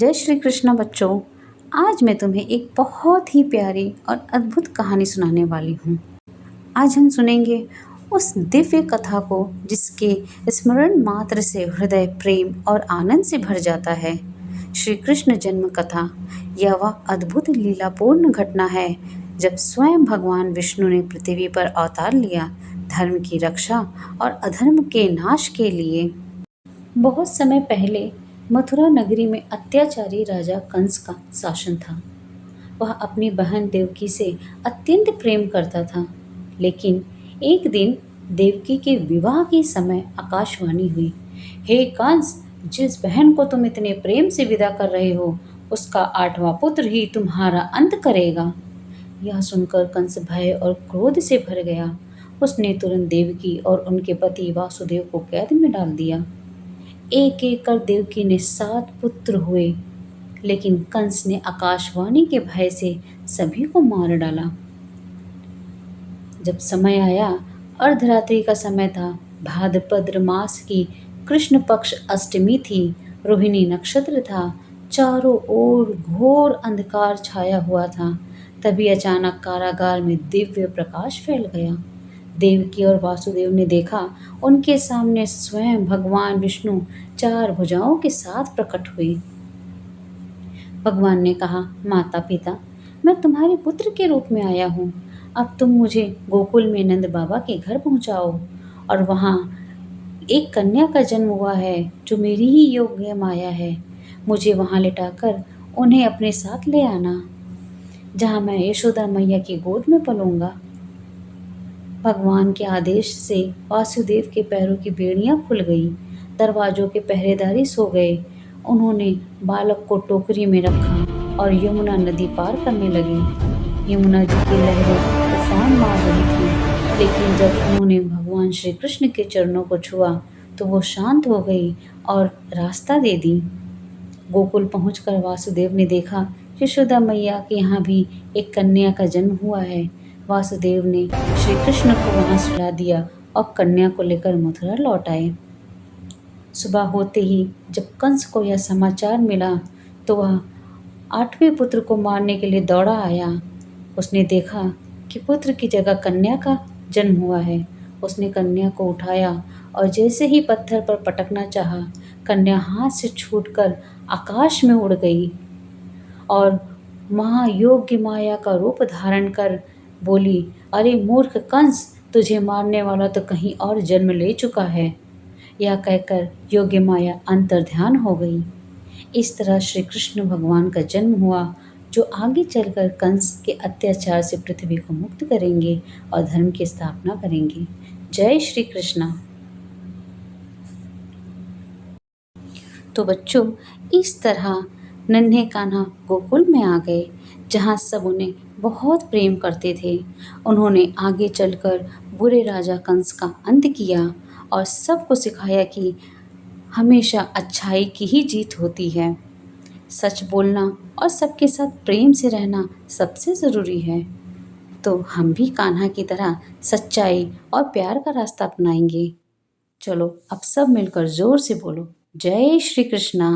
जय श्री कृष्ण बच्चों। आज मैं तुम्हें एक बहुत ही प्यारी और अद्भुत कहानी सुनाने वाली हूँ। आज हम सुनेंगे उस दिव्य कथा को जिसके स्मरण मात्र से हृदय प्रेम और आनंद से भर जाता है। श्री कृष्ण जन्म कथा यह वह अद्भुत लीलापूर्ण घटना है जब स्वयं भगवान विष्णु ने पृथ्वी पर अवतार लिया, धर्म की रक्षा और अधर्म के नाश के लिए। बहुत समय पहले मथुरा नगरी में अत्याचारी राजा कंस का शासन था। वह अपनी बहन देवकी से अत्यंत प्रेम करता था, लेकिन एक दिन देवकी के विवाह के समय आकाशवाणी हुई, हे कंस, जिस बहन को तुम इतने प्रेम से विदा कर रहे हो, उसका 8वां पुत्र ही तुम्हारा अंत करेगा। यह सुनकर कंस भय और क्रोध से भर गया। उसने तुरंत देवकी और उनके पति वासुदेव को कैद में डाल दिया। एक एक कर देवकी ने 7 पुत्र हुए, लेकिन कंस ने आकाशवाणी के भय से सभी को मार डाला। जब समय आया, अर्धरात्रि का समय था, भाद्रपद मास की कृष्ण पक्ष अष्टमी थी, रोहिणी नक्षत्र था, चारों ओर घोर अंधकार छाया हुआ था। तभी अचानक कारागार में दिव्य प्रकाश फैल गया। देवकी और वासुदेव ने देखा, उनके सामने स्वयं भगवान विष्णु 4 भुजाओं के साथ प्रकट हुए। भगवान ने कहा, माता पिता, मैं तुम्हारे पुत्र के रूप में आया हूँ। अब तुम मुझे गोकुल में नंद बाबा के घर पहुँचाओ और वहाँ एक कन्या का जन्म हुआ है जो मेरी ही योग्य माया है। मुझे वहाँ लिटाकर उन्हें अपने साथ ले आना, जहाँ मैं यशोदा मैया की गोद में पलूंगा। भगवान के आदेश से वासुदेव के पैरों की बेड़ियां खुल गई, दरवाजों के पहरेदारी सो गए। उन्होंने बालक को टोकरी में रखा और यमुना नदी पार करने लगे। यमुना जी की लहरें उफान मार रही थीं, लेकिन जब उन्होंने भगवान श्री कृष्ण के चरणों को छुआ तो वो शांत हो गई और रास्ता दे दी। गोकुल पहुंचकर वासुदेव ने देखा, यशोदा मैया के यहाँ भी एक कन्या का जन्म हुआ है। वासुदेव ने श्री कृष्ण को वहां सुला दिया और कन्या को लेकर मथुरा लौट आए। सुबह होते ही जब कंस को यह समाचार मिला तो वह 8वें पुत्र को मारने के लिए दौड़ा आया। उसने देखा कि पुत्र की जगह कन्या का जन्म हुआ है। उसने कन्या को उठाया और जैसे ही पत्थर पर पटकना चाहा, कन्या हाथ से छूटकर आकाश में उड़ गई और महायोग्य माया का रूप धारण कर बोली, अरे मूर्ख कंस, तुझे मारने वाला तो कहीं और जन्म ले चुका है। यह कहकर योग्य माया अंतर्ध्यान हो गई। इस तरह श्री कृष्ण भगवान का जन्म हुआ, जो आगे चलकर कंस के अत्याचार से पृथ्वी को मुक्त करेंगे और धर्म की स्थापना करेंगे। जय श्री कृष्ण। तो बच्चों, इस तरह नन्हे कान्हा गोकुल में आ गए, जहाँ सब उन्हें बहुत प्रेम करते थे। उन्होंने आगे चलकर बुरे राजा कंस का अंत किया और सबको सिखाया कि हमेशा अच्छाई की ही जीत होती है। सच बोलना और सबके साथ प्रेम से रहना सबसे ज़रूरी है। तो हम भी कान्हा की तरह सच्चाई और प्यार का रास्ता अपनाएंगे। चलो अब सब मिलकर जोर से बोलो, जय श्री कृष्णा।